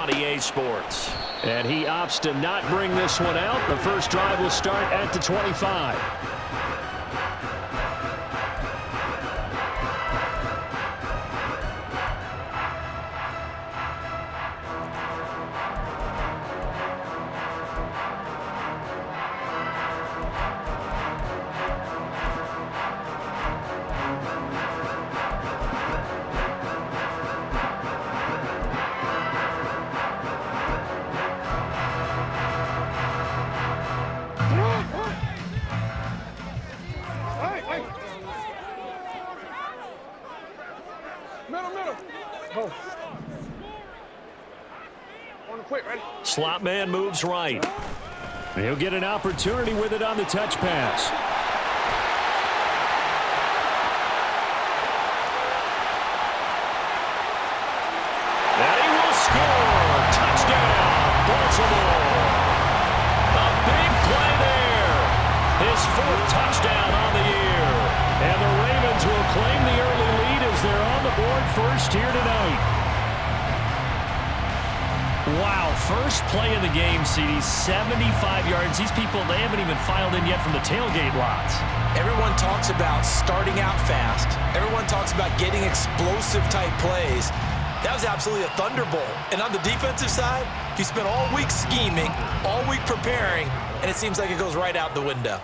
on EA Sports. And he opts to not bring this one out. The first drive will start at the 25. Slot man moves right. And he'll get an opportunity with it on the touch pass. And he will score. Touchdown, Baltimore. A big play there. His 4th touchdown on the year. And the Ravens will claim the early lead as they're on the board first here tonight. Wow, first play of the game, CD, 75 yards. These people, they haven't even filed in yet from the tailgate lots. Everyone talks about starting out fast. Everyone talks about getting explosive-type plays. That was absolutely a thunderbolt. And on the defensive side, you spent all week scheming, all week preparing, and it seems like it goes right out the window.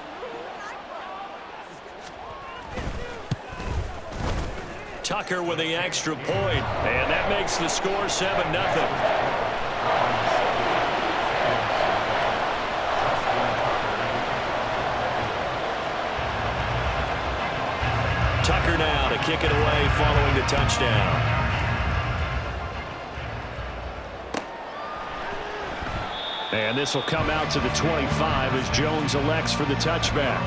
Tucker with the extra point, and that makes the score 7-0. Tucker now to kick it away following the touchdown. And this will come out to the 25 as Jones elects for the touchback.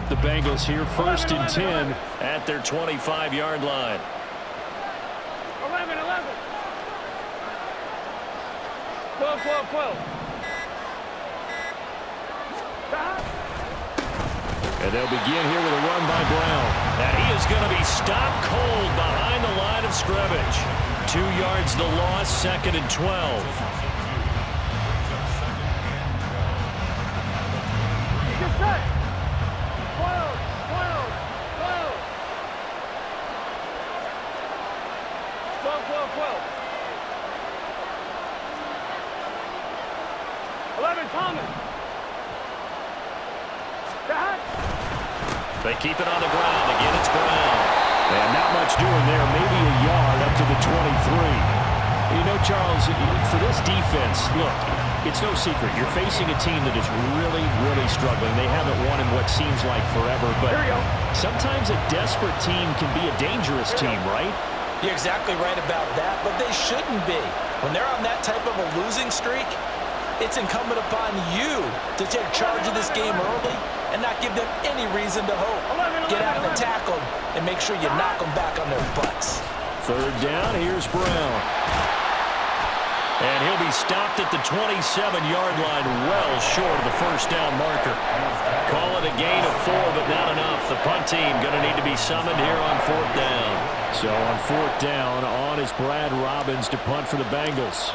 The Bengals here first and 10 at their 25-yard line. 11. 12. And they'll begin here with a run by Brown. And he is going to be stopped cold behind the line of scrimmage. 2 yards the loss, 2nd and 12. Get set. 12. 11, Thomas. They keep it on the ground. Again, it's Brown. And not much doing there. Maybe a yard up to the 23. You know, Charles, for this defense, look, it's no secret. You're facing a team that is really, really struggling. They haven't won in what seems like forever. But sometimes a desperate team can be a dangerous team, right? You're exactly right about that, but they shouldn't be. When they're on that type of a losing streak, it's incumbent upon you to take charge of this game early and not give them any reason to hope. Get out and attack them and make sure you knock them back on their butts. 3rd down, here's Brown. And he'll be stopped at the 27-yard line, well short of the first down marker. Call it a gain of 4, but not enough. The punt team going to need to be summoned here on 4th down. So on 4th down, on is Brad Robbins to punt for the Bengals.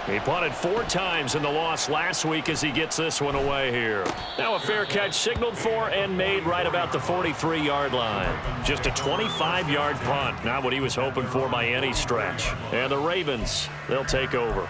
He punted 4 times in the loss last week as he gets this one away here. Now a fair catch signaled for and made right about the 43-yard line. Just a 25-yard punt, not what he was hoping for by any stretch. And the Ravens, they'll take over.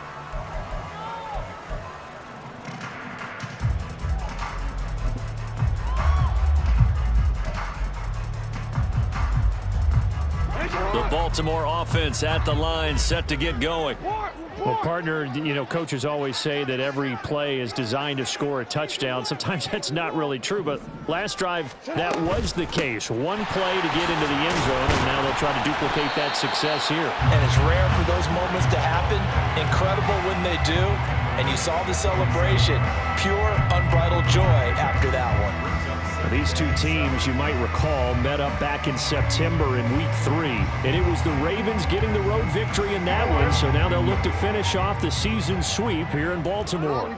The Baltimore offense at the line, set to get going. Well, partner, you know, coaches always say that every play is designed to score a touchdown. Sometimes that's not really true, but last drive, that was the case. One play to get into the end zone, and now they'll try to duplicate that success here. And it's rare for those moments to happen. Incredible when they do. And you saw the celebration. Pure, unbridled joy after that one. Now, these two teams, you might recall, met up back in September in Week 3. And it was the Ravens getting the road victory in that one, so now they'll look to finish off the season sweep here in Baltimore.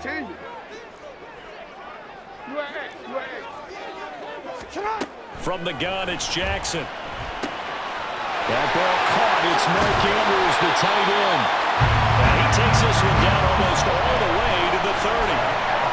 From the gun, it's Jackson. That ball caught. It's Mark Andrews, the tight end. And he takes this one down almost all the way to the 30.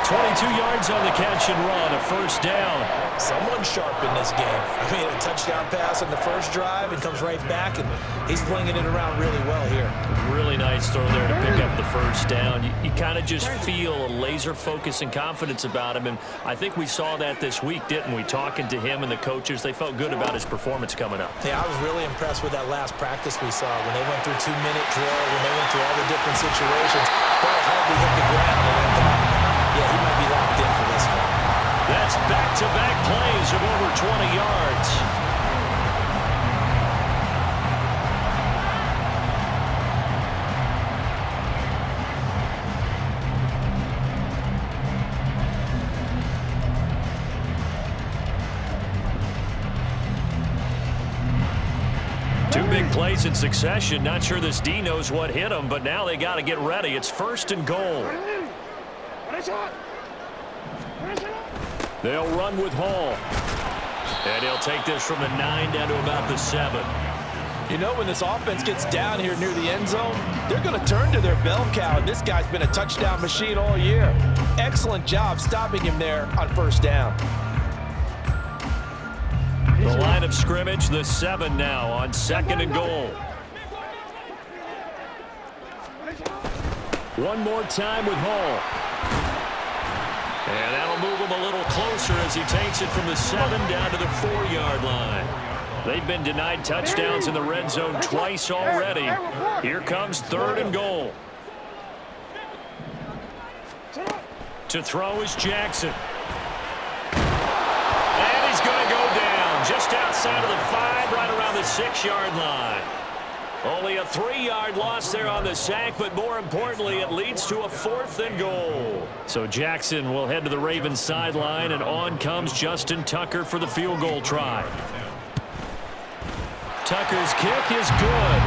22 yards on the catch and run, a first down. Someone sharp in this game. I mean, a touchdown pass on the first drive and comes right back, and he's flinging it around really well here. Really nice throw there to pick up the first down. You kind of just feel a laser focus and confidence about him, and I think we saw that this week, didn't we? Talking to him and the coaches, they felt good about his performance coming up. Yeah, I was really impressed with that last practice we saw when they went through 2-minute drill, when they went through all the different situations. Ball hardly hit the ground, and I thought, yeah, he might be locked in for this one. That's back-to-back plays of over 20 yards. Two big plays in succession. Not sure this D knows what hit him, but now they got to get ready. It's first and goal. They'll run with Hall. And he'll take this from the 9 down to about the 7. You know, when this offense gets down here near the end zone, they're going to turn to their bell cow, and this guy's been a touchdown machine all year. Excellent job stopping him there on first down. The line of scrimmage, the 7 now on second and goal. One more time with Hall. And that'll move him a little closer as he takes it from the 7 down to the 4-yard line. They've been denied touchdowns in the red zone twice already. Here comes third and goal. To throw is Jackson. And he's going to go down just outside of the 5, right around the 6-yard line. Only a 3-yard loss there on the sack, but more importantly, it leads to a 4th and goal. So Jackson will head to the Ravens sideline, and on comes Justin Tucker for the field goal try. Tucker's kick is good.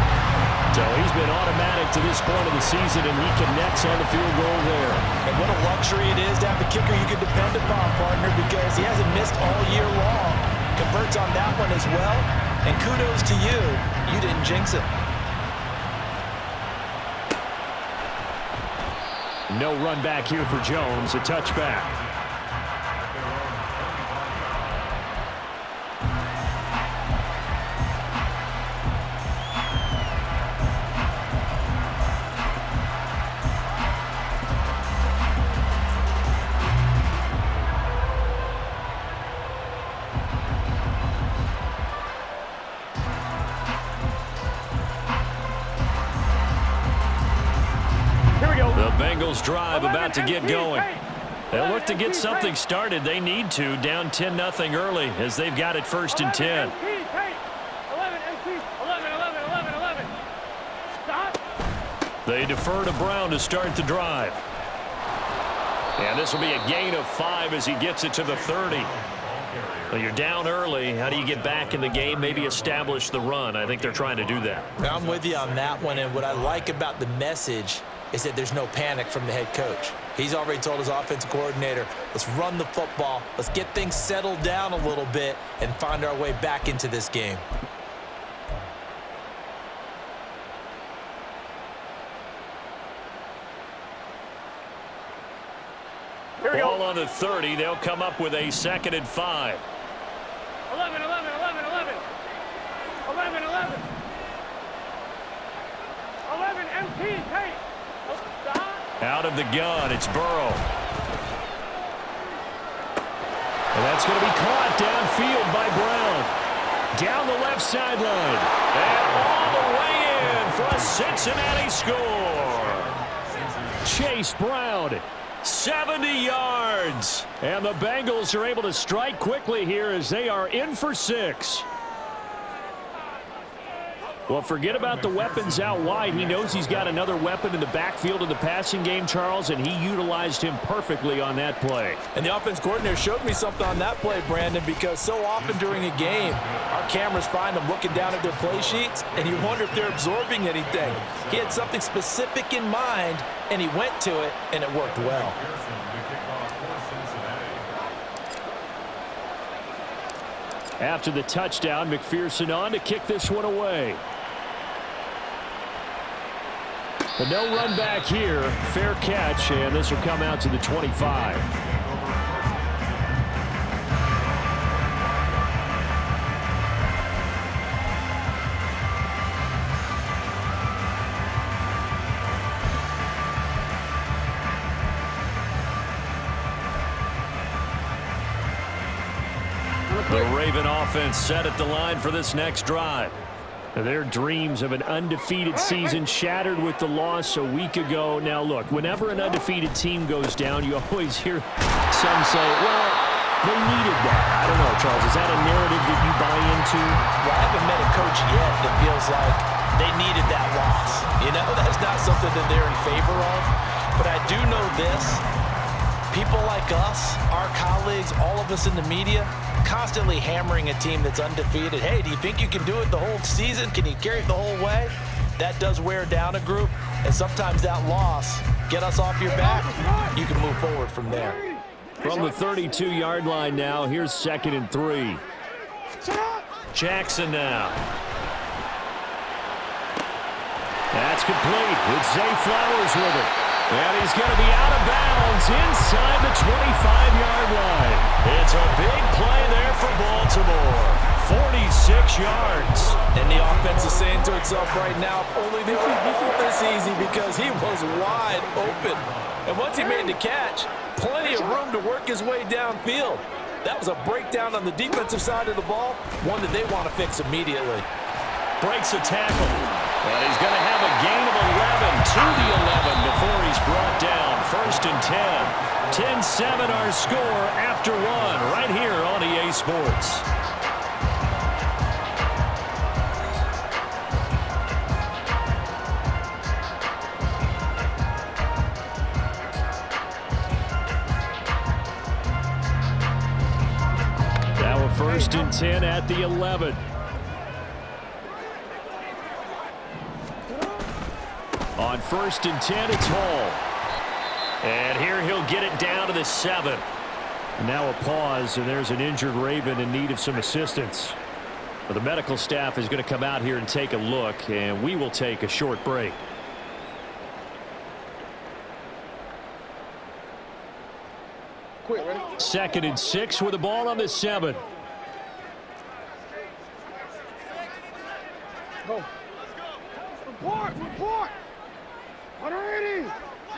So he's been automatic to this point of the season, and he connects on the field goal there. And what a luxury it is to have a kicker you can depend upon, partner, because he hasn't missed all year long. Converts on that one as well, and kudos to you. You didn't jinx it. No run back here for Jones, a touchback. Bengals drive about to get going. They'll look to get something started. They need to, down 10-0 early as they've got it first and 10. 11. Stop. They defer to Brown to start the drive. And this will be a gain of 5 as he gets it to the 30. Well, you're down early. How do you get back in the game? Maybe establish the run. I think they're trying to do that. I'm with you on that one, and what I like about the message is that there's no panic from the head coach. He's already told his offensive coordinator, let's run the football, let's get things settled down a little bit and find our way back into this game. Ball on the 30. They'll come up with a 2nd and 5. 11. 11, MT, tight. Stop. Out of the gun, it's Burrow. And that's going to be caught downfield by Brown. Down the left sideline. And all the way in for a Cincinnati score. Chase Brown, 70 yards. And the Bengals are able to strike quickly here as they are in for 6. Well, forget about the weapons out wide. He knows he's got another weapon in the backfield of the passing game, Charles, and he utilized him perfectly on that play. And the offense coordinator showed me something on that play, Brandon, because so often during a game, our cameras find them looking down at their play sheets, and you wonder if they're absorbing anything. He had something specific in mind, and he went to it, and it worked well. After the touchdown, McPherson on to kick this one away. But no run back here. Fair catch, and this will come out to the 25. The Raven offense set at the line for this next drive. Their dreams of an undefeated season shattered with the loss a week ago. Now, look, whenever an undefeated team goes down, you always hear some say, well, they needed that. I don't know, Charles. Is that a narrative that you buy into? Well, I haven't met a coach yet that feels like they needed that loss. You know, that's not something that they're in favor of. But I do know this. People like us, our colleagues, all of us in the media, constantly hammering a team that's undefeated. Hey, do you think you can do it the whole season? Can you carry it the whole way? That does wear down a group, and sometimes that loss, get us off your back, you can move forward from there. From the 32-yard line now, here's 2nd and 3. Jackson now. That's complete with Zay Flowers with it. And he's going to be out of bounds inside the 25-yard line. It's a big play there for Baltimore. 46 yards. And the offense is saying to itself right now, only they would do this easy because he was wide open. And once he made the catch, plenty of room to work his way downfield. That was a breakdown on the defensive side of the ball, one that they want to fix immediately. Breaks a tackle. But he's going to have a gain of 11 to the 11 before he's brought down. 1st and 10. 10-7 our score after 1 right here on EA Sports. Now a 1st and 10 at the 11. On 1st and 10, it's Hall. And here he'll get it down to the 7. Now a pause, and there's an injured Raven in need of some assistance. Well, the medical staff is going to come out here and take a look, and we will take a short break. Quick, ready? 2nd and 6 with the ball on the 7. Go. Report! 180!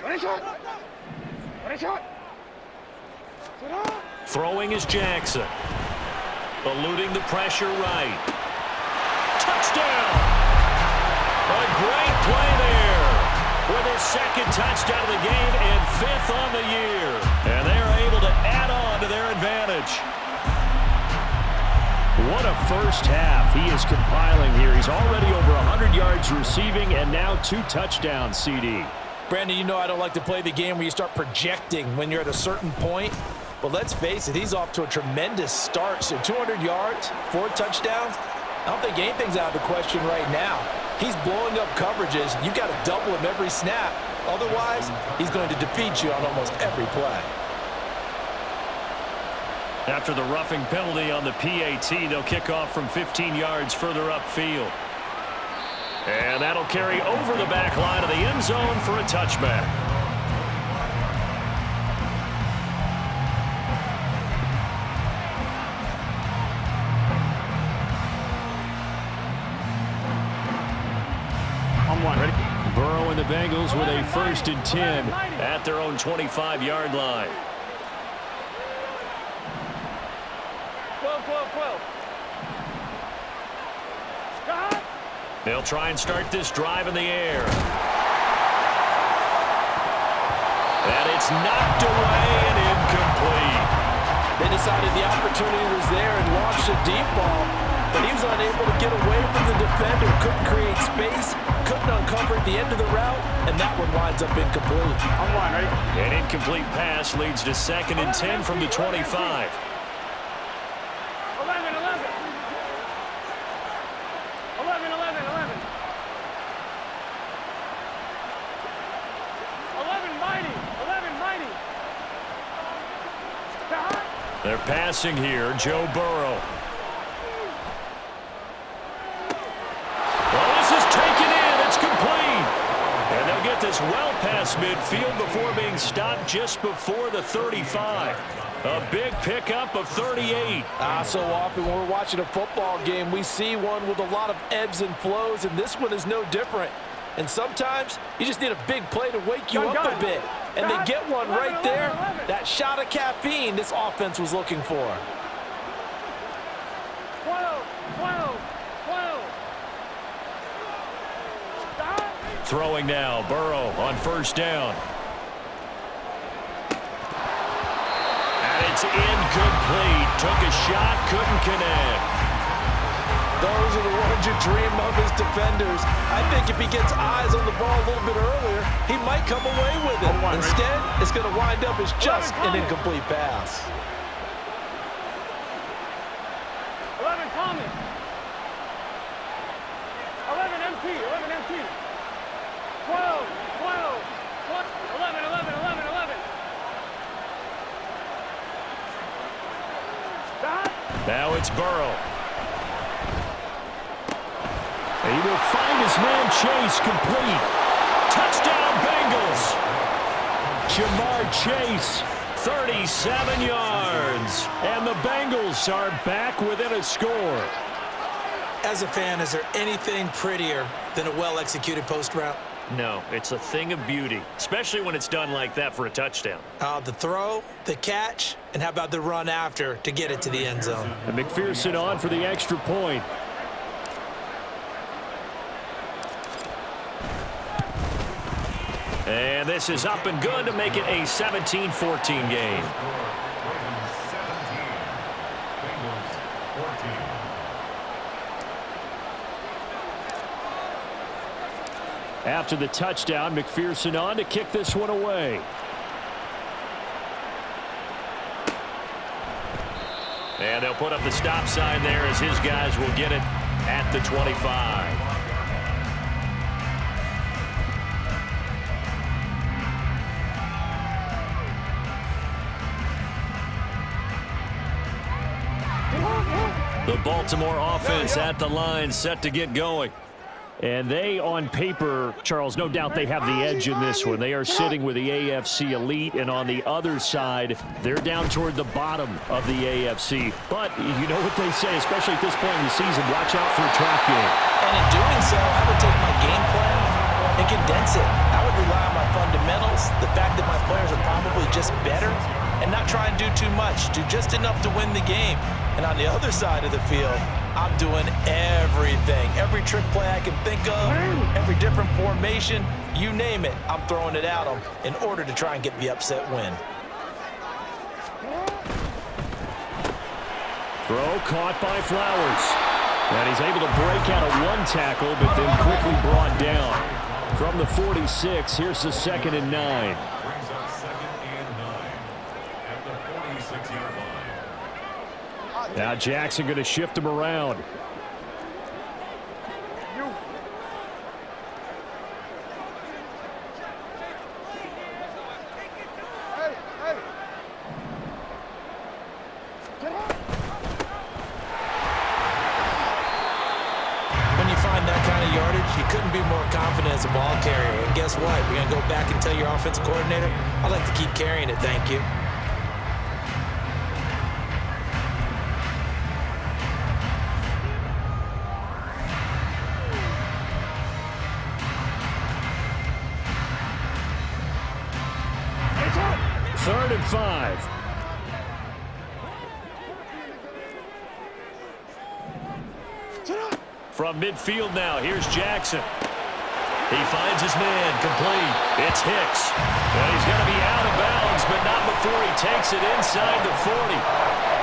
Ready shot! Ready shot! Sit up! Throwing is Jackson. Eluding the pressure right. Touchdown! A great play there. With his 2nd touchdown of the game and 5th on the year. And they are able to add on to their advantage. What a first half he is compiling here. He's already over 100 yards receiving and now 2 touchdowns, CD. Brandon, you know I don't like to play the game where you start projecting when you're at a certain point. But let's face it, he's off to a tremendous start. So 200 yards, 4 touchdowns. I don't think anything's out of the question right now. He's blowing up coverages. You've got to double him every snap. Otherwise, he's going to defeat you on almost every play. After the roughing penalty on the PAT, they'll kick off from 15 yards further upfield. And that'll carry over the back line of the end zone for a touchback. On 1, ready? Burrow and the Bengals with a 1st and 10 at their own 25-yard line. 12. They'll try and start this drive in the air. And it's knocked away and incomplete. They decided the opportunity was there and launched a deep ball, but he was unable to get away from the defender, couldn't create space, couldn't uncover at the end of the route, and that one winds up incomplete. On line, ready? An incomplete pass leads to 2nd and 10 from the 25. 11, 11. 11, 11, 11. 11, mighty. 11, mighty. They're passing here, Joe Burrow. Well, this is taken in. It's complete. And they'll get this well past midfield before being stopped just before the 35. A big pickup of 38. So often when we're watching a football game, we see one with a lot of ebbs and flows, and this one is no different. And sometimes you just need a big play to wake you up a bit. And they get one right there. That shot of caffeine this offense was looking for. 12, 12, 12. Stop. Throwing now, Burrow on 1st down. And it's incomplete. Took a shot, couldn't connect. Those are the ones you dream of as defenders. I think if he gets eyes on the ball a little bit earlier, he might come away with it. Instead, it's going to wind up as just an incomplete pass. 11, Tommy. 11, MT. 11, MT. 12, 12, 11, 11, 11, 11. Stop. Now it's Burrow. He will find his man Chase complete. Touchdown Bengals. Jamar Chase, 37 yards. And the Bengals are back within a score. As a fan, is there anything prettier than a well-executed post route? No, it's a thing of beauty, especially when it's done like that for a touchdown. The throw, the catch, and how about the run after to get it to the end zone? And McPherson on for the extra point. And this is up and good to make it a 17-14 game. After the touchdown, McPherson on to kick this one away. And they'll put up the stop sign there as his guys will get it at the 25. The Baltimore offense at the line, set to get going. And they, on paper, Charles, no doubt they have the edge in this one. They are sitting with the AFC elite, and on the other side, they're down toward the bottom of the AFC. But you know what they say, especially at this point in the season, watch out for a trap game. And in doing so, I would take my game plan and condense it. I would rely on my fundamentals, the fact that my players are probably just better, and not try and do too much, do just enough to win the game. And on the other side of the field, I'm doing everything. Every trick play I can think of, every different formation, you name it, I'm throwing it at them in order to try and get the upset win. Throw caught by Flowers. And he's able to break out of one tackle, but then quickly brought down. From the 46, here's the 2nd and 9. Now Jackson going to shift him around. When you find that kind of yardage, you couldn't be more confident as a ball carrier. And guess what? You're going to go back and tell your offensive coordinator, I'd like to keep carrying it, thank you. Third and 5. From midfield now, here's Jackson. He finds his man, complete. It's Hicks. And he's going to be out of bounds, but not before he takes it inside the 40.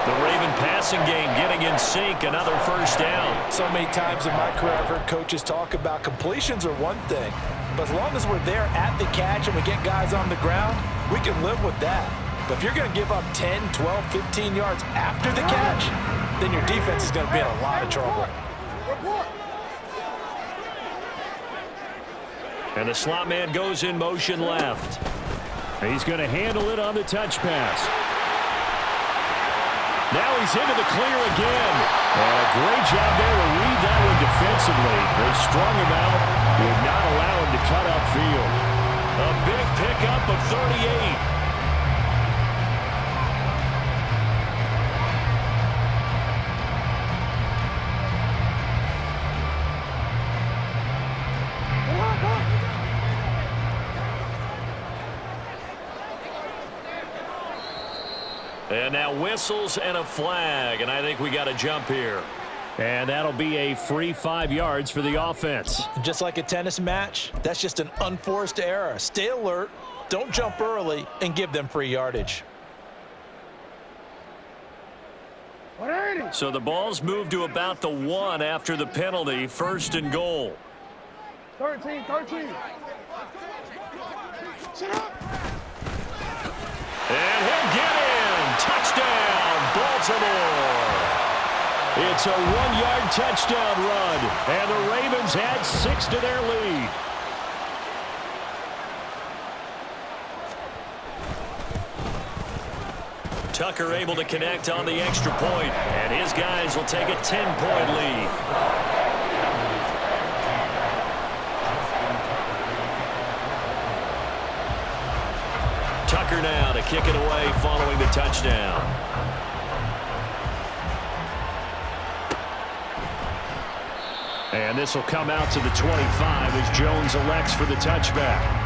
The Raven passing game getting in sync, another first down. So many times in my career, I've heard coaches talk about completions are one thing, but as long as we're there at the catch and we get guys on the ground, we can live with that. But if you're going to give up 10, 12, 15 yards after the catch, then your defense is going to be in a lot of trouble. And the slot man goes in motion left. He's going to handle it on the touch pass. Now he's into the clear again. And a great job there to read that one defensively. They strung him out, would not allow him to cut upfield. A big pickup of 38. And now whistles and a flag, and I think we got a jump here. And that'll be a free 5 yards for the offense. Just like a tennis match, that's just an unforced error. Stay alert, don't jump early, and give them free yardage. So the ball's moved to about the 1 after the penalty, 1st and goal. 13. And he'll get in. Touchdown, Baltimore. It's a 1-yard touchdown run, and the Ravens add 6 to their lead. Tucker able to connect on the extra point, and his guys will take a 10-point lead. Tucker now to kick it away following the touchdown. And this will come out to the 25 as Jones elects for the touchback.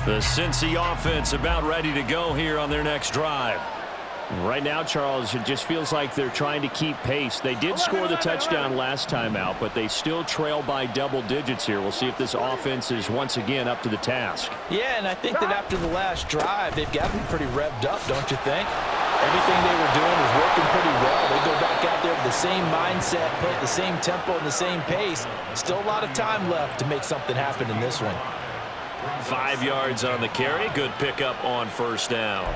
The Cincy offense about ready to go here on their next drive. Right now, Charles, it just feels like they're trying to keep pace. They did score the touchdown last time out, but they still trail by double digits here. We'll see if this offense is once again up to the task. Yeah, and I think that after the last drive, they've got to be pretty revved up, don't you think? Everything they were doing was working pretty well. They go back out there with the same mindset, play at the same tempo and the same pace. Still a lot of time left to make something happen in this one. 5 yards on the carry. Good pickup on first down.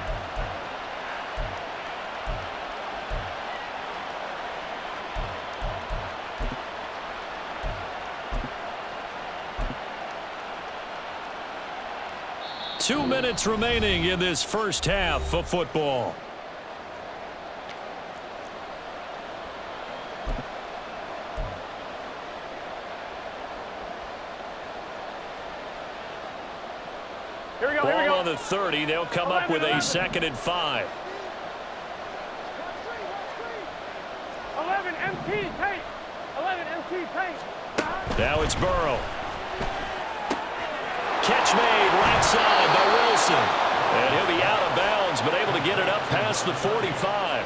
Two minutes remaining in this first half of football. Ball on the 30. They'll come up with a 2nd and 5. 11 MT tape. 11 MT tape. Now it's Burrow. Catch made right side by Wilson. And he'll be out of bounds, but able to get it up past the 45.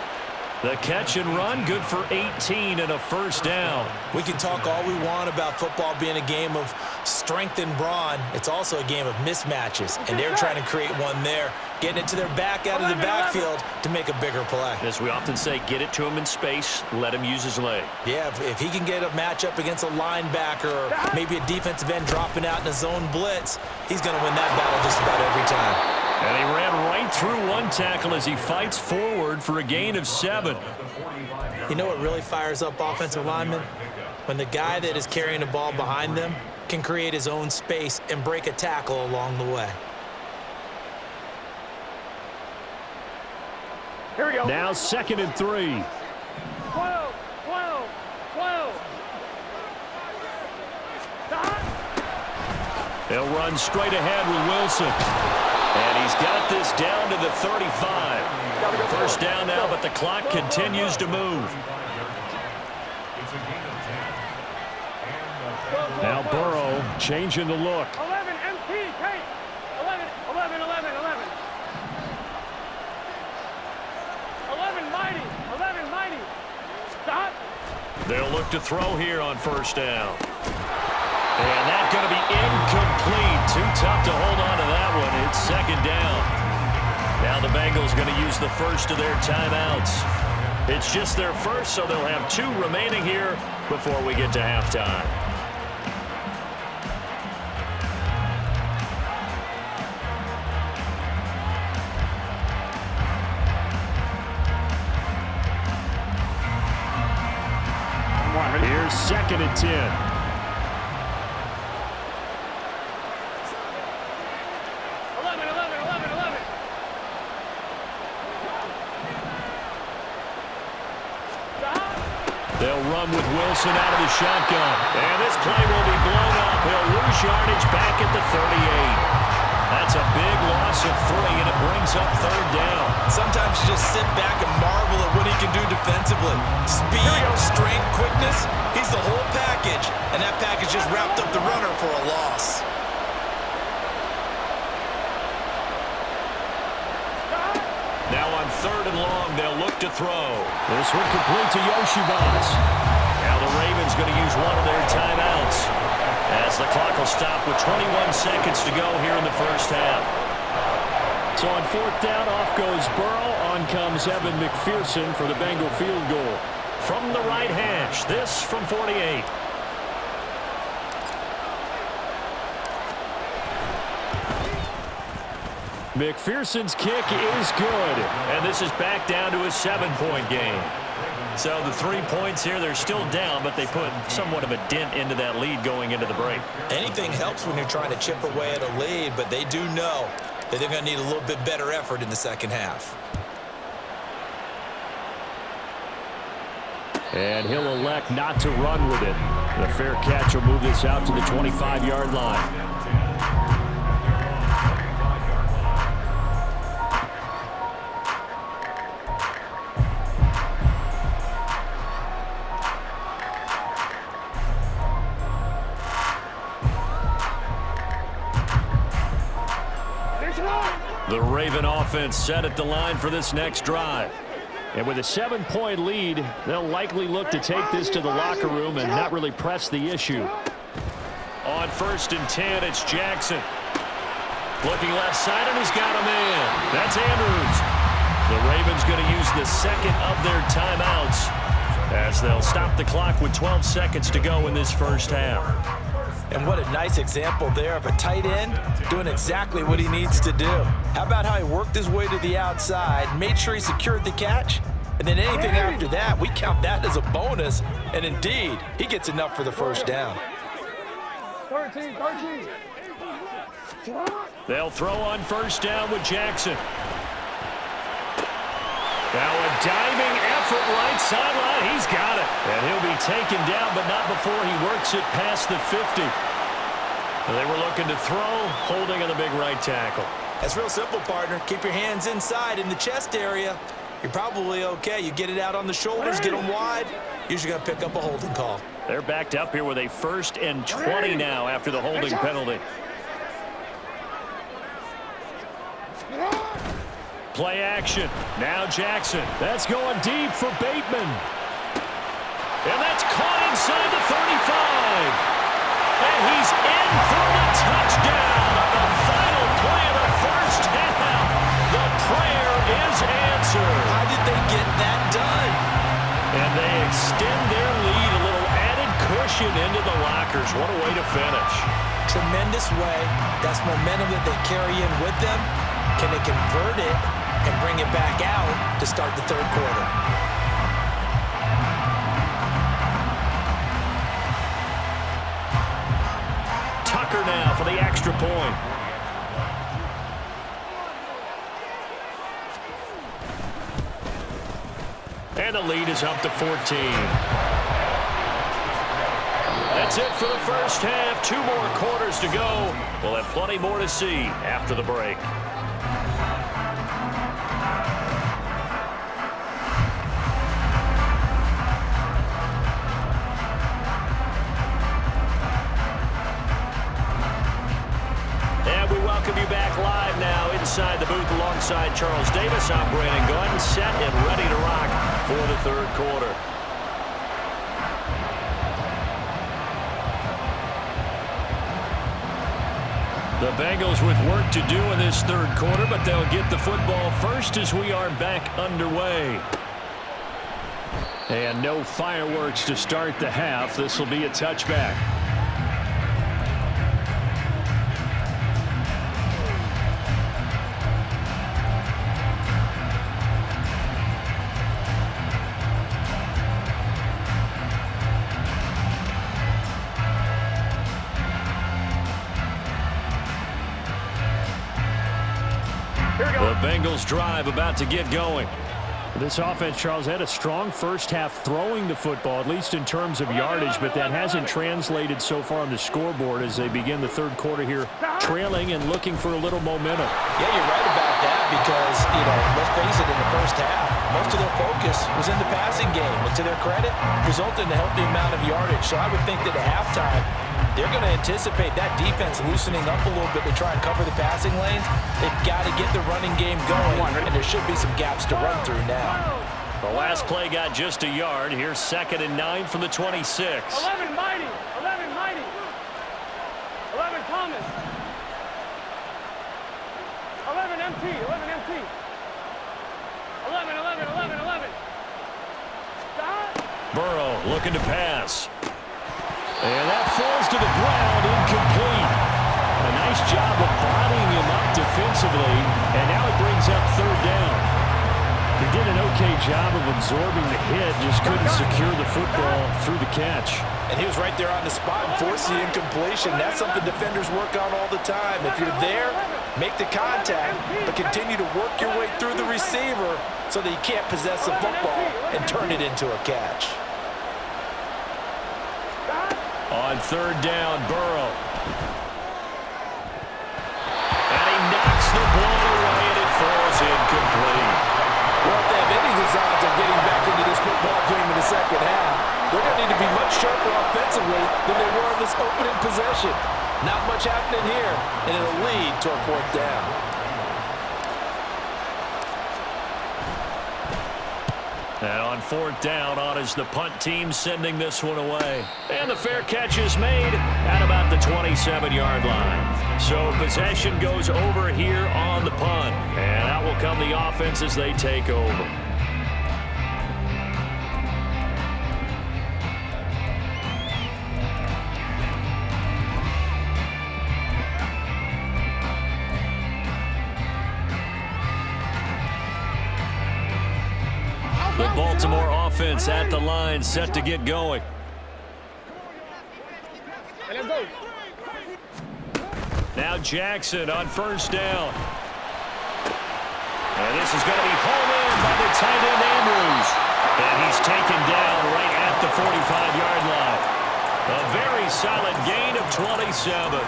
The catch and run, good for 18 and a first down. We can talk all we want about football being a game of strength and brawn. It's also a game of mismatches, and they're trying to create one there, getting it to their back out of the backfield to make a bigger play. As we often say, get it to him in space, let him use his leg. Yeah, if he can get a matchup against a linebacker or maybe a defensive end dropping out in a zone blitz, he's going to win that battle just about every time. And he ran right through one tackle as he fights forward for a gain of 7. You know what really fires up offensive linemen? When the guy that is carrying the ball behind them can create his own space and break a tackle along the way. Here we go. Now 2nd and 3. 12. They'll run straight ahead with Wilson. And he's got this down to the 35. First down now, but the clock continues to move. Now Burrow changing the look. 11 MT, Kate. 11, 11, 11, 11. 11 mighty, 11 mighty. Stop. They'll look to throw here on first down. And that's going to be incomplete. Too tough to hold on to that one. It's second down. Now the Bengals going to use the first of their timeouts. It's just their first, so they'll have 2 remaining here before we get to halftime. Here's second and 10. 11, 11, 11, 11. Stop. They'll run with Wilson out of the shotgun. And this play will be blown up. He'll lose yardage back at the 38. That's a big loss of 3, and it brings up third down. Sometimes you just sit back and marvel at what he can do defensively. Speed, strength, quickness, he's the whole package. And that package just wrapped up the runner for a loss. Now on third and long, they'll look to throw. This one complete to Yoshivas. Now the Ravens going to use one of their timeouts as the clock will stop with 21 seconds to go here in the first half. So on fourth down, off goes Burrow. On comes Evan McPherson for the Bengal field goal. From the right hash, this from 48. McPherson's kick is good. And this is back down to a 7-point game. So the 3 points here, they're still down, but they put somewhat of a dent into that lead going into the break. Anything helps when you're trying to chip away at a lead, but they do know that they're going to need a little bit better effort in the second half. And he'll elect not to run with it. The fair catch will move this out to the 25-yard line. The Raven offense set at the line for this next drive. And with a 7-point lead, they'll likely look to take this to the locker room and not really press the issue. On first and 10, it's Jackson. Looking left side, and he's got a man. That's Andrews. The Ravens going to use the second of their timeouts as they'll stop the clock with 12 seconds to go in this first half. And what a nice example there of a tight end doing exactly what he needs to do. How about how he worked his way to the outside, made sure he secured the catch, and then anything after that, we count that as a bonus. And indeed, he gets enough for the first down. 13, 13. They'll throw on first down with Jackson. Now a diving effort right sideline. He's got it. And he'll be taken down, but not before he works it past the 50. They were looking to throw, holding on the big right tackle. That's real simple, partner. Keep your hands inside in the chest area. You're probably okay. You get it out on the shoulders, get them wide. Usually going to pick up a holding call. They're backed up here with a 1st and 20 now after the holding penalty. Play action. Now Jackson. That's going deep for Bateman. And that's caught inside the 35. And he's in for the touchdown. The final play of the first half. The prayer is answered. How did they get that done? And they extend their lead, a little added cushion into the lockers. What a way to finish. Tremendous way. That's momentum that they carry in with them. Can they convert it and bring it back out to start the third quarter? Tucker now for the extra point. And the lead is up to 14. That's That's it for the first half. 2 more quarters to go. We'll have plenty more to see after the break. And we welcome you back live now inside the booth alongside Charles Davis. I'm Brandon Gunn, set and ready to rock for the third quarter. The Bengals with work to do in this third quarter, but they'll get the football first as we are back underway. And no fireworks to start the half. This will be a touchback. The Bengals drive about to get going. This offense, Charles, had a strong first half throwing the football, at least in terms of yardage, but that hasn't translated so far on the scoreboard as they begin the third quarter here, trailing and looking for a little momentum. Yeah, you're right about that because, let's face it, in the first half, most of their focus was in the passing game, and to their credit, resulted in a healthy amount of yardage. So I would think that at halftime, they're going to anticipate that defense loosening up a little bit to try and cover the passing lanes. They've got to get the running game going, and there should be some gaps to run through now. The last play got just a yard. Here's 2nd and 9 from the 26. 11 Mighty. 11 Mighty. 11 Thomas. 11 MT. 11 MT. 11, 11, 11, 11. Stop. Burrow looking to pass. And that falls to the ground, incomplete. A nice job of bodying him up defensively, and now it brings up 3rd down. He did an okay job of absorbing the hit, just couldn't secure the football through the catch. And he was right there on the spot and forced the incompletion. That's something defenders work on all the time. If you're there, make the contact, but continue to work your way through the receiver so that you can't possess the football and turn it into a catch. On 3rd down, Burrow. And he knocks the ball away, and it falls incomplete. Well, if they have any designs on getting back into this football game in the second half, they're going to need to be much sharper offensively than they were in this opening possession. Not much happening here, and it'll lead to a 4th down. And on 4th down, on is the punt team sending this one away. And the fair catch is made at about the 27-yard line. So possession goes over here on the punt. And out will come the offense as they take over. The Baltimore offense at the line, set to get going. Now Jackson on 1st down. And this is going to be hauled in by the tight end Andrews. And he's taken down right at the 45-yard line. A very solid gain of 27.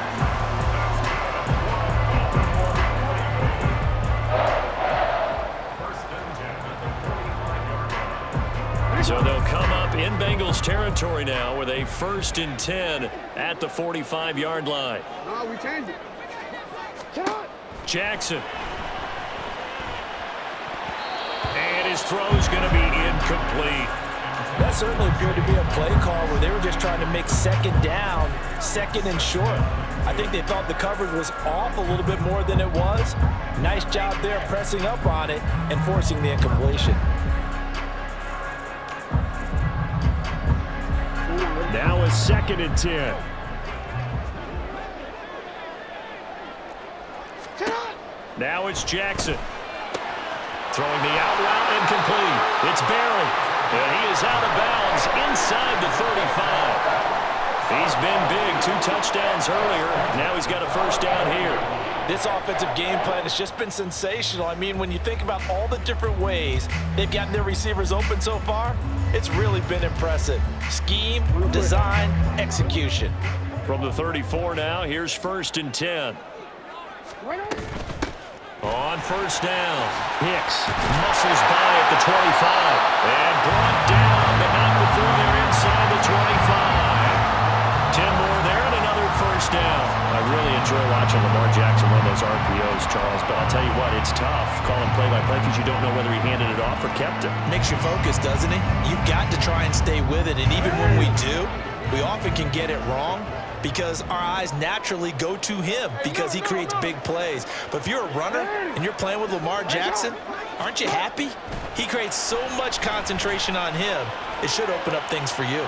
So they'll come up in Bengals territory now with a 1st and 10 at the 45-yard line. No, we changed it. Jackson. And his throw's going to be incomplete. That certainly appeared to be a play call where they were just trying to make 2nd down, 2nd and short. I think they thought the coverage was off a little bit more than it was. Nice job there pressing up on it and forcing the incompletion. Now a 2nd and 10. Now it's Jackson. Throwing the out route incomplete. It's Barry. And he is out of bounds inside the 35. He's been big. 2 touchdowns earlier. Now he's got a 1st down here. This offensive game plan has just been sensational. I mean, when you think about all the different ways they've gotten their receivers open so far, It's really been impressive. Scheme, design, execution. From the 34 now, here's 1st and 10. On 1st down, Hicks muscles by at the 25 and brought down, but not before they're inside the 25. 10 more there and another 1st down. I really enjoy watching Lamar Jackson run those RPOs, Charles, but I'll tell you what, it's tough calling play-by-play because you don't know whether he handed it off or kept it. Makes you focus, doesn't it? You've got to try and stay with it, and even when we do, we often can get it wrong because our eyes naturally go to him because he creates big plays. But if you're a runner and you're playing with Lamar Jackson, aren't you happy? He creates so much concentration on him, it should open up things for you.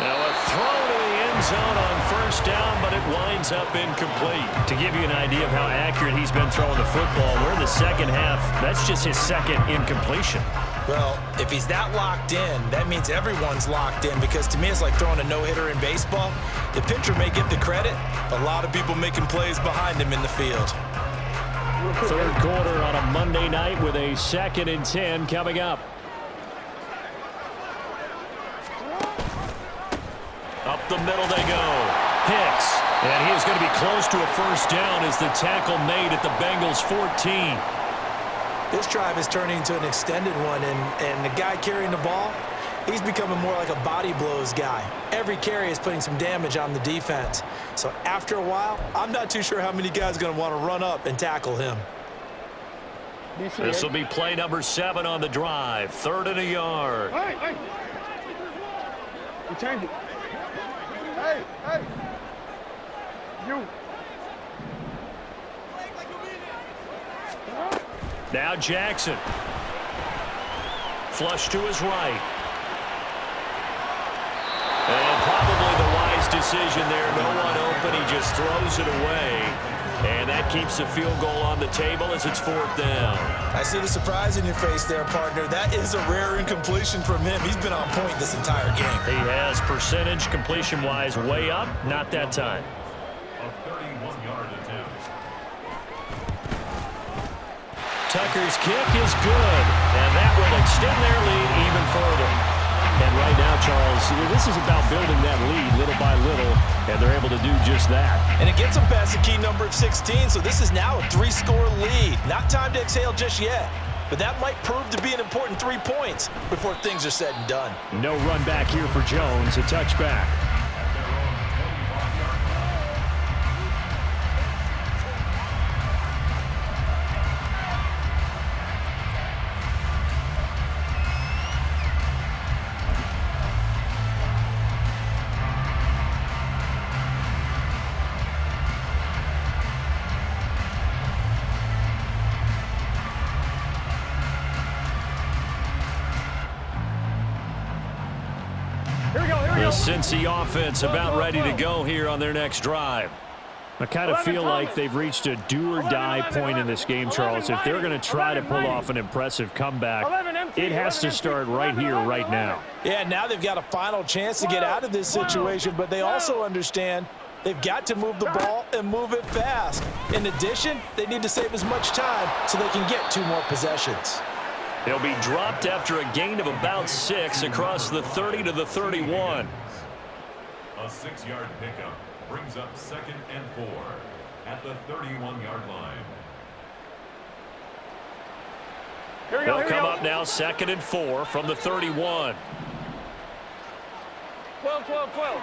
Now a throw to the end zone on 1st down, but it winds up incomplete. To give you an idea of how accurate he's been throwing the football, we're in the second half. That's just his 2nd incompletion. Well, if he's that locked in, that means everyone's locked in because to me it's like throwing a no-hitter in baseball. The pitcher may get the credit, a lot of people making plays behind him in the field. 3rd quarter on a Monday night with a 2nd and 10 coming up. Up the middle they go. Hicks. And he is going to be close to a 1st down as the tackle made at the Bengals 14. This drive is turning into an extended one, and the guy carrying the ball, he's becoming more like a body blows guy. Every carry is putting some damage on the defense. So after a while, I'm not too sure how many guys are going to want to run up and tackle him. This will be play number 7 on the drive. 3rd and a yard. Hey! You change it. Hey! You. Now Jackson. Flush to his right. And probably the wise decision there. No one open. He just throws it away. And that keeps the field goal on the table as it's 4th down. I see the surprise in your face there, partner. That is a rare incompletion from him. He's been on point this entire game. He has percentage completion-wise way up. Not that time. A 31-yard attempt. Tucker's kick is good, and that will extend their lead even further. And right now, Charles, this is about building that lead little by little, and they're able to do just that. And it gets them past the key number of 16, so this is now a 3-score lead. Not time to exhale just yet, but that might prove to be an important 3 points before things are said and done. No run back here for Jones, a touchback. The Cincy offense about ready to go here on their next drive. I kind of feel like they've reached a do-or-die point in this game, Charles. If they're going to try to pull off an impressive comeback, it has to start right here, right now. Yeah, now they've got a final chance to get out of this situation, but they also understand they've got to move the ball and move it fast. In addition, they need to save as much time so they can get 2 more possessions. He'll be dropped after a gain of about 6 across the 30 to the 31. A 6-yard pickup brings up 2nd and 4 at the 31-yard line. They'll come up now 2nd and 4 from the 31. 12.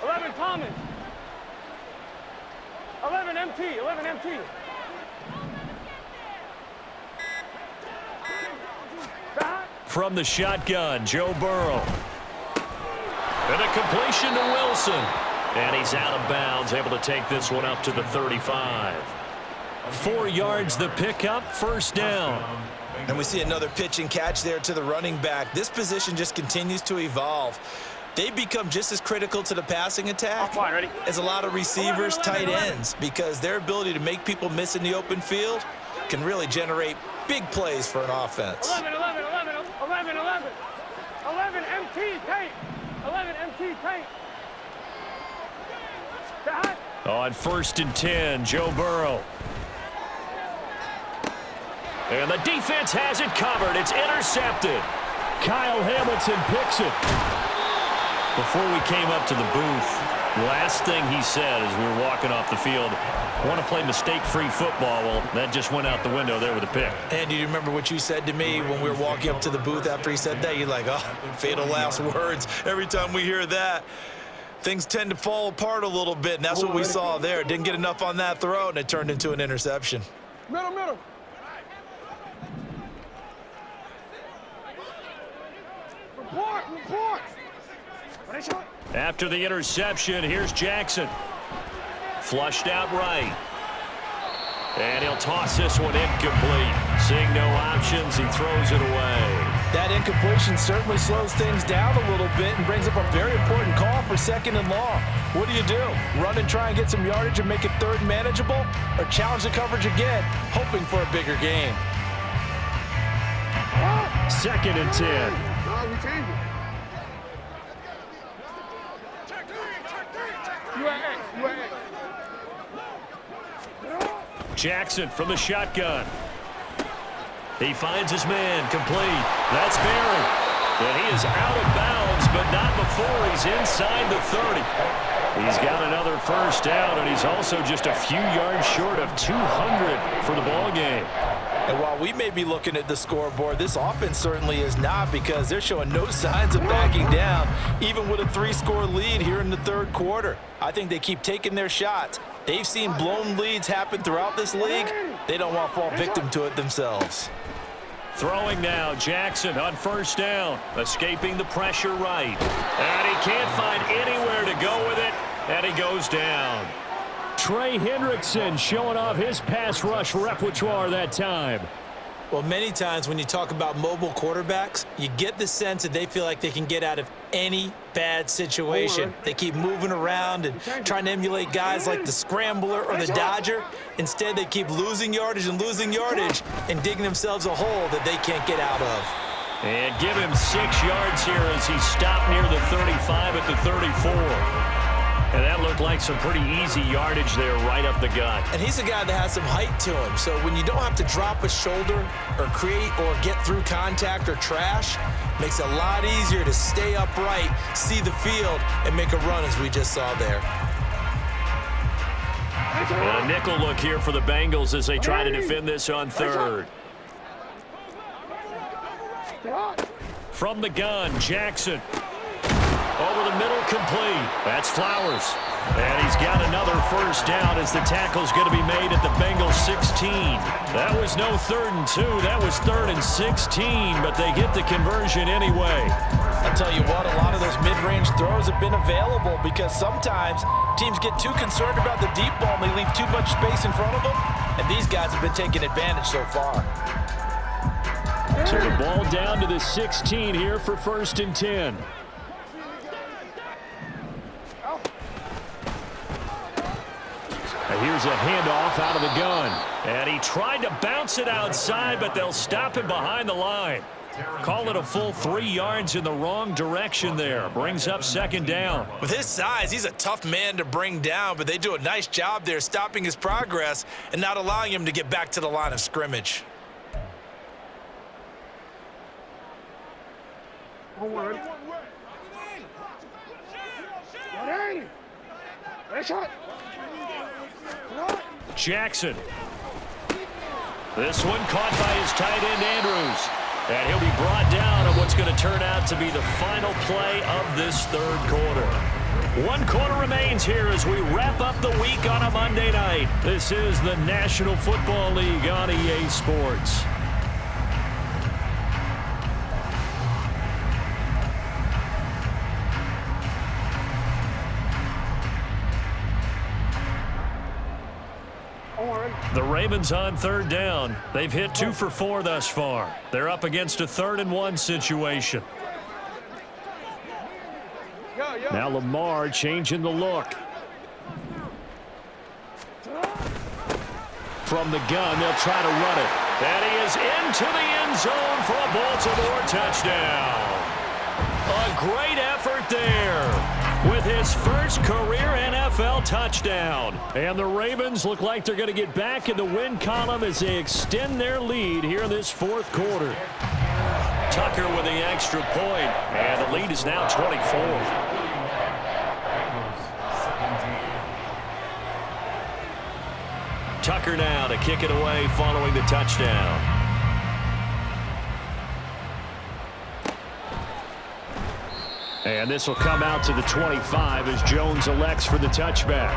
11 Thomas. 11 MT. From the shotgun, Joe Burrow. And a completion to Wilson. And he's out of bounds, able to take this one up to the 35. 4 yards the pickup, 1st down. And we see another pitch and catch there to the running back. This position just continues to evolve. They become just as critical to the passing attack as a lot of receivers, tight ends, because their ability to make people miss in the open field can really generate big plays for an offense. 11 MT tape. 11 MT tape. On 1st and 10, Joe Burrow. And the defense has it covered. It's intercepted. Kyle Hamilton picks it. Before we came up to the booth, last thing he said as we were walking off the field, want to play mistake-free football. Well, that just went out the window there with a pick. And do you remember what you said to me when we were walking up to the booth after he said that? You're like, oh, fatal last words. Every time we hear that, things tend to fall apart a little bit, and that's what we saw there. Didn't get enough on that throw, and it turned into an interception. Middle. Report. After the interception, here's Jackson. Flushed out right. And he'll toss this one incomplete. Seeing no options, he throws it away. That incompletion certainly slows things down a little bit and brings up a very important call for 2nd and long. What do? Run and try and get some yardage and make it 3rd and manageable? Or challenge the coverage again, hoping for a bigger gain? 2nd and 10. No, we change it. Jackson from the shotgun. He finds his man, complete. That's Barry. And he is out of bounds, but not before he's inside the 30. He's got another first down, and he's also just a few yards short of 200 for the ball game. And while we may be looking at the scoreboard, this offense certainly is not, because they're showing no signs of backing down, even with a 3-score lead here in the 3rd quarter. I think they keep taking their shots. They've seen blown leads happen throughout this league. They don't want to fall victim to it themselves. Throwing now, Jackson on first down, escaping the pressure right. And he can't find anywhere to go with it, and he goes down. Trey Hendrickson showing off his pass rush repertoire that time. Well, many times when you talk about mobile quarterbacks, you get the sense that they feel like they can get out of any bad situation. They keep moving around and trying to emulate guys like the Scrambler or the Dodger. Instead, they keep losing yardage and digging themselves a hole that they can't get out of. And give him 6 yards here as he stopped near the 35 at the 34. And that looked like some pretty easy yardage there right up the gut. And he's a guy that has some height to him. So when you don't have to drop a shoulder or create or get through contact or trash, makes it a lot easier to stay upright, see the field, and make a run as we just saw there. And a nickel look here for the Bengals as they try to defend this on 3rd. From the gun, Jackson. Over the middle, complete. That's Flowers. And he's got another first down as the tackle's going to be made at the Bengals 16. That was no 3rd and 2. That was 3rd and 16, but they get the conversion anyway. I'll tell you what, a lot of those mid-range throws have been available because sometimes teams get too concerned about the deep ball and they leave too much space in front of them, and these guys have been taking advantage so far. So the ball down to the 16 here for 1st and 10. Here's a handoff out of the gun. And he tried to bounce it outside, but they'll stop him behind the line. Call it a full 3 yards in the wrong direction there. Brings up 2nd down. With his size, he's a tough man to bring down, but they do a nice job there stopping his progress and not allowing him to get back to the line of scrimmage. Jackson. This one caught by his tight end, Andrews. And he'll be brought down on what's going to turn out to be the final play of this 3rd quarter. 1 quarter remains here as we wrap up the week on a Monday night. This is the National Football League on EA Sports. The Ravens on 3rd down. They've hit 2 for 4 thus far. They're up against a 3rd and 1 situation. Now Lamar changing the look. From the gun, they'll try to run it. And he is into the end zone for a Baltimore touchdown. A great effort there with his first career NFL NFL touchdown. And the Ravens look like they're going to get back in the win column as they extend their lead here in this fourth quarter. Tucker with the extra point, and the lead is now 24. Tucker now to kick it away following the touchdown. And this will come out to the 25 as Jones elects for the touchback.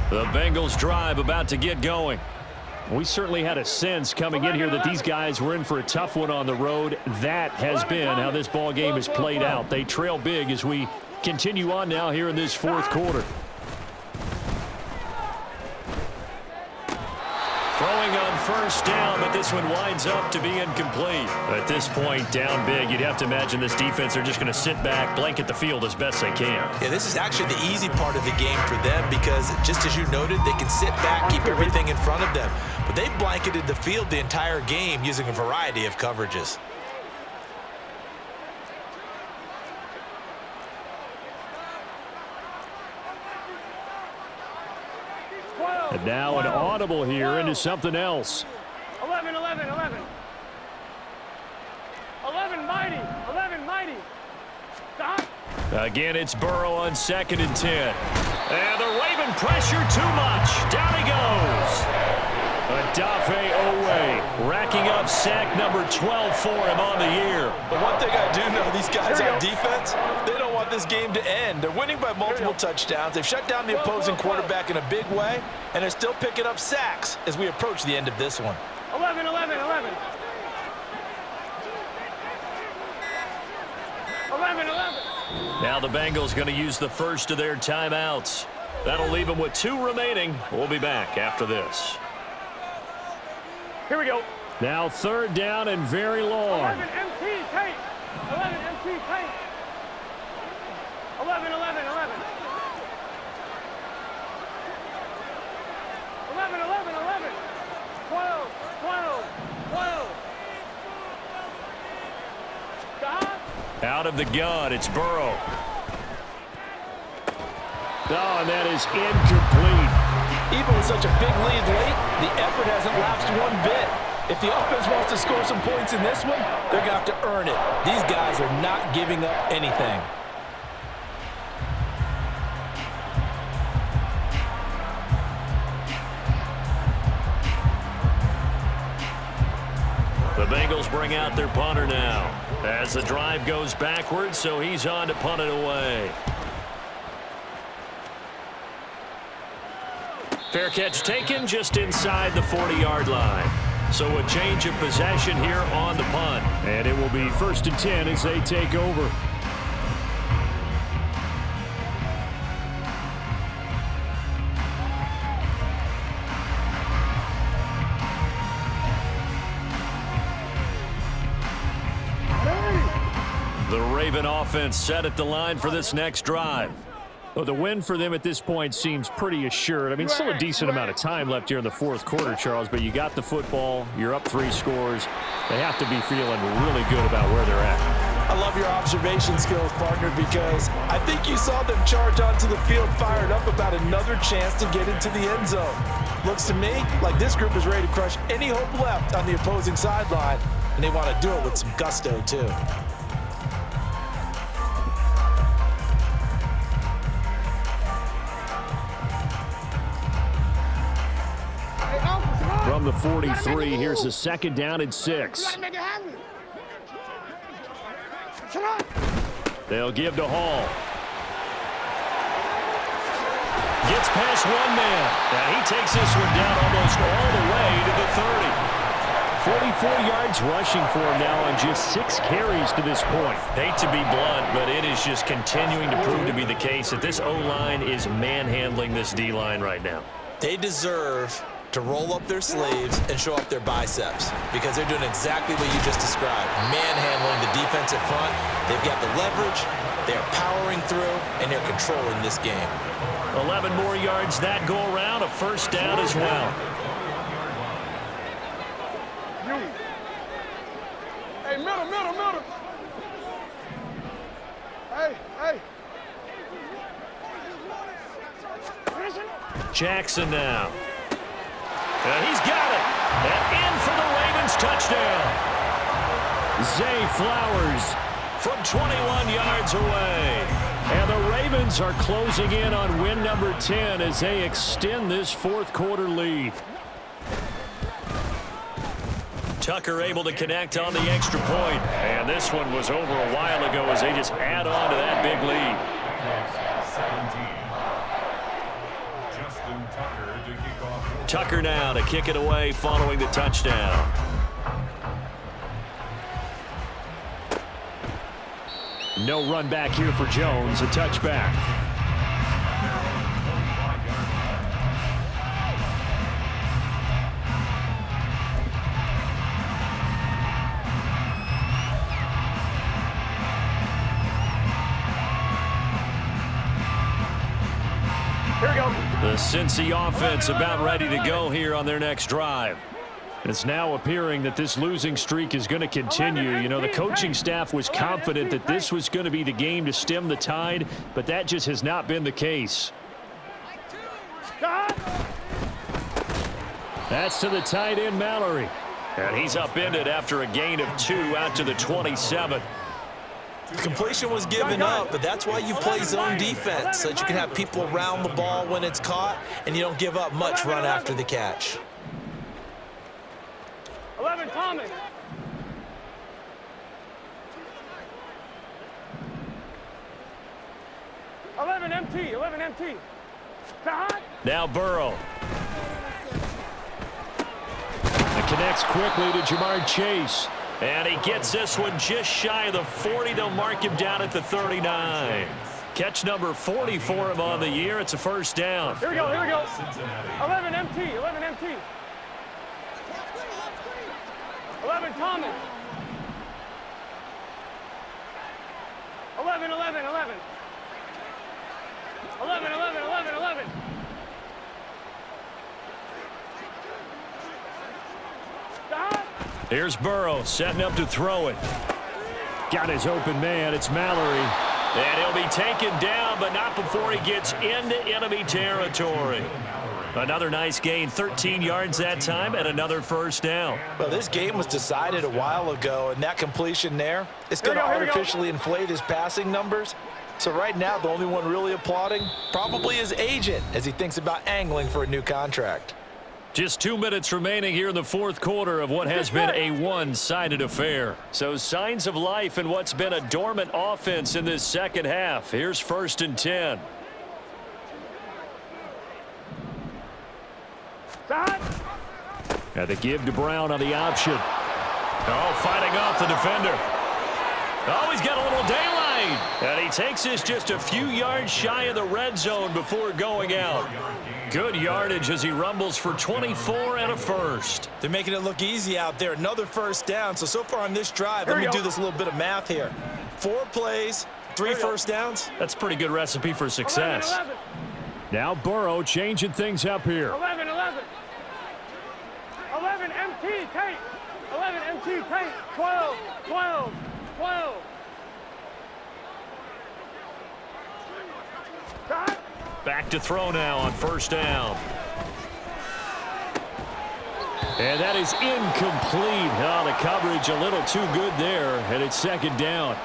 The Bengals drive about to get going. We certainly had a sense coming in here that these guys were in for a tough one on the road. That has been how this ball game has played out. They trail big as we continue on now here in this fourth quarter. Throwing on first down, but this one winds up to be incomplete. At this point, down big, you'd have to imagine this defense are just going to sit back, blanket the field as best they can. Yeah, this is actually the easy part of the game for them because, just as you noted, they can sit back, keep everything in front of them. But they've blanketed the field the entire game using a variety of coverages. And now an audible here into something else. 11, 11, 11. 11 mighty, 11 mighty. Stop. Again, it's Burrow on 2nd and 10. And the Raven pressure too much. Down he goes. Odafe Owe racking up sack number 12 for him on the year. But one thing I do know, these guys on defense, they don't want this game to end. They're winning by multiple touchdowns. They've shut down the opposing quarterback in a big way, and they're still picking up sacks as we approach the end of this one. 11, 11, 11. 11, 11. Now the Bengals going to use the first of their timeouts. That'll leave them with 2 remaining. We'll be back after this. Here we go. Now 3rd down and very long. 11 MT tape. 11 MT tape. 11, 11, 11. 11, 11, 11. 12, 12, 12. Stop. Out of the gun, it's Burrow. Oh, and that is incomplete. Even with such a big lead late, the effort hasn't lapsed one bit. If the offense wants to score some points in this one, they're going to have to earn it. These guys are not giving up anything. The Bengals bring out their punter now as the drive goes backwards, so he's on to punt it away. Fair catch taken just inside the 40-yard line. So a change of possession here on the punt. And it will be 1st and 10 as they take over. The Raven offense set at the line for this next drive. Well, the win for them at this point seems pretty assured. I mean, still a decent amount of time left here in the fourth quarter, Charles, but you got the football, you're up 3 scores. They have to be feeling really good about where they're at. I love your observation skills, partner, because I think you saw them charge onto the field fired up about another chance to get into the end zone. Looks to me like this group is ready to crush any hope left on the opposing sideline, and they want to do it with some gusto, too. From the 43, here's a 2nd down and 6. They'll give to Hall. Gets past one man. Now he takes this one down almost all the way to the 30. 44 yards rushing for him now on just 6 carries to this point. Hate to be blunt, but it is just continuing to prove to be the case that this O-line is manhandling this D-line right now. They deserve to roll up their sleeves and show up their biceps because they're doing exactly what you just described. Manhandling the defensive front. They've got the leverage. They're powering through, and they're controlling this game. 11 more yards that go around. A first down as well. Hey, middle. Hey. Jackson now. And he's got it. And in for the Ravens touchdown. Zay Flowers from 21 yards away. And the Ravens are closing in on win number 10 as they extend this fourth quarter lead. Tucker able to connect on the extra point. And this one was over a while ago as they just add on to that big lead. 17. Justin Tucker to kick off. Tucker now to kick it away following the touchdown. No run back here for Jones. A touchback. Here we go. The Cincy offense about ready to go here on their next drive. It's now appearing that this losing streak is going to continue. You know, the coaching staff was confident that this was going to be the game to stem the tide, but that just has not been the case. That's to the tight end, Mallory. And he's upended after a gain of 2 out to the 27. The completion was given up, but that's why you play zone defense, so that you can have people around the ball when it's caught, and you don't give up much run after the catch. 11, Thomas. 11 MT. Now Burrow. It connects quickly to Jamar Chase. And he gets this one just shy of the 40. They'll mark him down at the 39. Catch number 40 for him on the year. It's a first down. Here we go. 11 MT. 11 Thomas. 11. 11. Here's Burrow setting up to throw it. Got his open man. It's Mallory. And he'll be taken down, but not before he gets into enemy territory. Another nice gain, 13 yards that time, and another first down. Well, this game was decided a while ago, and that completion there, it's going to artificially inflate his passing numbers. So right now, the only one really applauding probably his agent as he thinks about angling for a new contract. Just 2 minutes remaining here in the fourth quarter of what has been a one-sided affair. So signs of life in what's been a dormant offense in this second half. Here's 1st and 10. And the give to Brown on the option. Oh, fighting off the defender. Oh, he's got a little daylight. And he takes this just a few yards shy of the red zone before going out. Good yardage as he rumbles for 24 and a first. They're making it look easy out there. Another first down. So far on this drive, let me do this little bit of math here. 4 plays, 3 first downs. That's a pretty good recipe for success. 11. Now Burrow changing things up here. 11 MT tape. 11 MT tape. 12. Back to throw now on first down. And that is incomplete. Oh, the coverage a little too good there, and it's second down.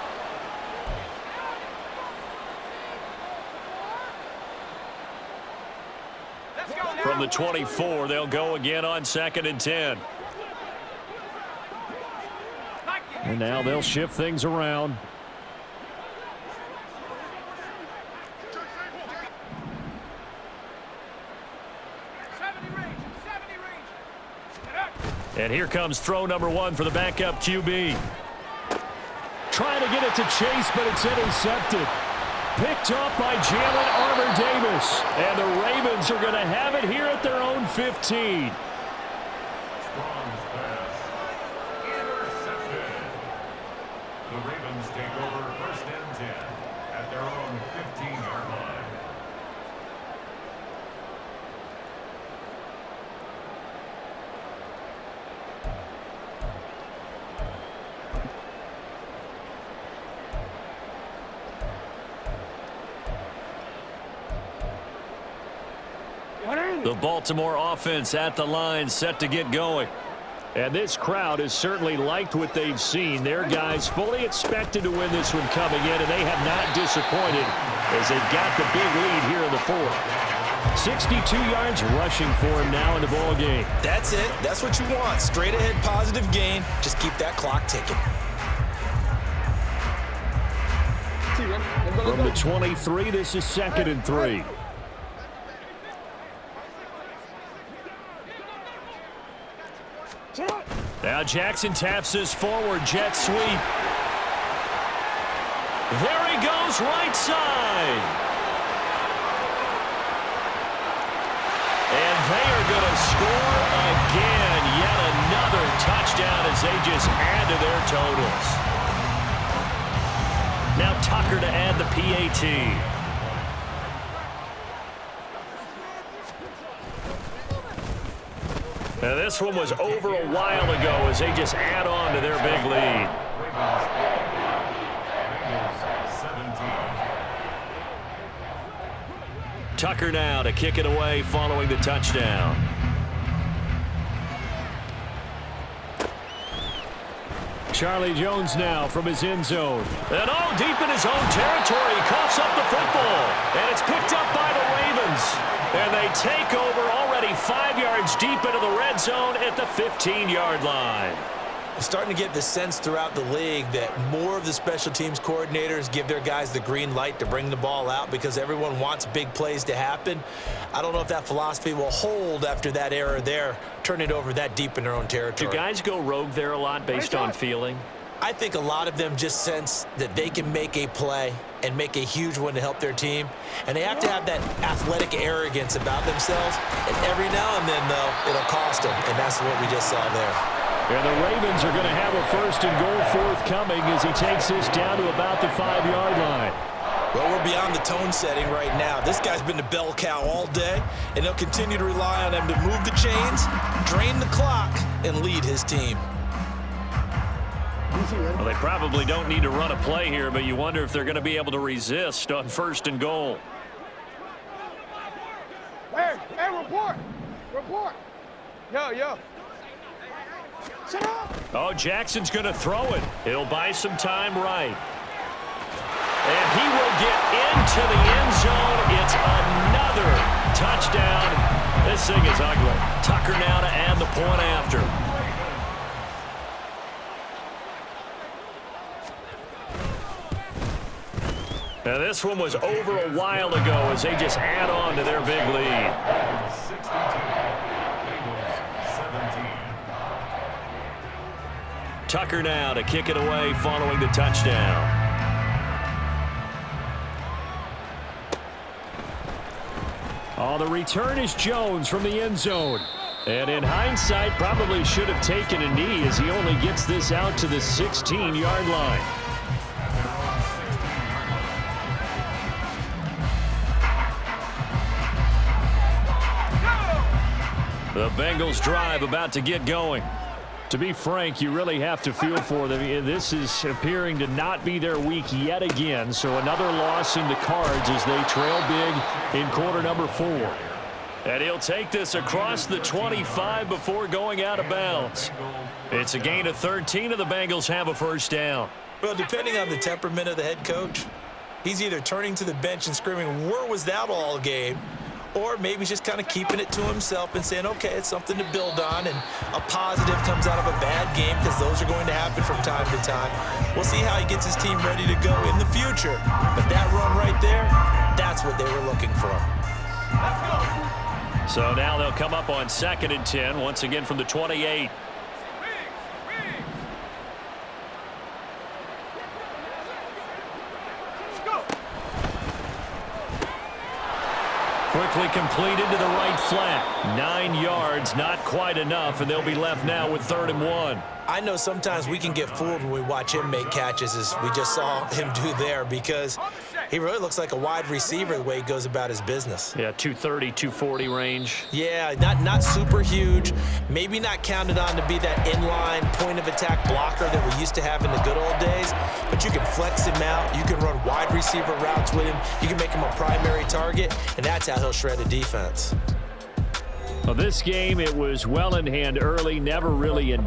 From the 24, they'll go again on 2nd and 10. And now they'll shift things around. And here comes throw number 1 for the backup QB. Trying to get it to Chase, but it's intercepted. picked off by Jalen Armour-Davis. And the Ravens are going to have it here at their own 15. Strong's pass. Intercepted. The Ravens take over 1st and 10 at their own 15-yard line. The Baltimore offense at the line, set to get going. And this crowd has certainly liked what they've seen. Their guys fully expected to win this one coming in, and they have not disappointed as they've got the big lead here in the 4th. 62 yards rushing for him now in the ball game. That's it. That's what you want. Straight ahead positive gain. Just keep that clock ticking. From the 23, this is 2nd and 3. Now Jackson taps his forward jet sweep. There he goes, right side. And they are going to score again. Yet another touchdown as they just add to their totals. Now Tucker to add the PAT. Now this one was over a while ago as they just add on to their big lead. Tucker now to kick it away following the touchdown. Charlie Jones now from his end zone. And deep in his own territory, he coughs up the football. And it's picked up by the Ravens. And they take over already 5 yards deep into the red zone at the 15-yard line. I'm starting to get the sense throughout the league that more of the special teams coordinators give their guys the green light to bring the ball out because everyone wants big plays to happen. I don't know if that philosophy will hold after that error there, turn it over that deep in their own territory. Do guys go rogue there a lot based on feeling? I think a lot of them just sense that they can make a play and make a huge one to help their team. And they have to have that athletic arrogance about themselves. And every now and then, though, it'll cost them. And that's what we just saw there. And the Ravens are going to have a 1st and goal forthcoming as he takes this down to about the 5-yard line. Well, we're beyond the tone setting right now. This guy's been the bell cow all day, and he'll continue to rely on him to move the chains, drain the clock, and lead his team. Well, they probably don't need to run a play here, but you wonder if they're going to be able to resist on 1st and goal. Hey, report. Report. Yo. Shut up. Jackson's going to throw it. He'll buy some time right. And he will get into the end zone. It's another touchdown. This thing is ugly. Tucker now to add the point after. Now this one was over a while ago as they just add on to their big lead. 62. Bengals 17. Tucker now to kick it away following the touchdown. The return is Jones from the end zone. And in hindsight, probably should have taken a knee as he only gets this out to the 16-yard line. The Bengals drive about to get going. To be frank, you really have to feel for them. This is appearing to not be their week yet again. So another loss in the cards as they trail big in quarter number 4. And he'll take this across the 25 before going out of bounds. It's a gain of 13, and the Bengals have a 1st down. Well, depending on the temperament of the head coach, he's either turning to the bench and screaming, "Where was that all game?" Or maybe he's just kind of keeping it to himself and saying, okay, it's something to build on, and a positive comes out of a bad game because those are going to happen from time to time. We'll see how he gets his team ready to go in the future. But that run right there, that's what they were looking for. So now they'll come up on 2nd and 10, once again from the 28. quickly completed to the right flat. 9 yards, not quite enough, and they'll be left now with 3rd and 1. I know sometimes we can get fooled when we watch him make catches, as we just saw him do there, because he really looks like a wide receiver the way he goes about his business. Yeah, 230, 240 range. Yeah, not super huge, maybe not counted on to be that inline point-of-attack blocker that we used to have in the good old days, but you can flex him out, you can run wide receiver routes with him, you can make him a primary target, and that's how he'll shred a defense. Well, this game, it was well in hand early, never really in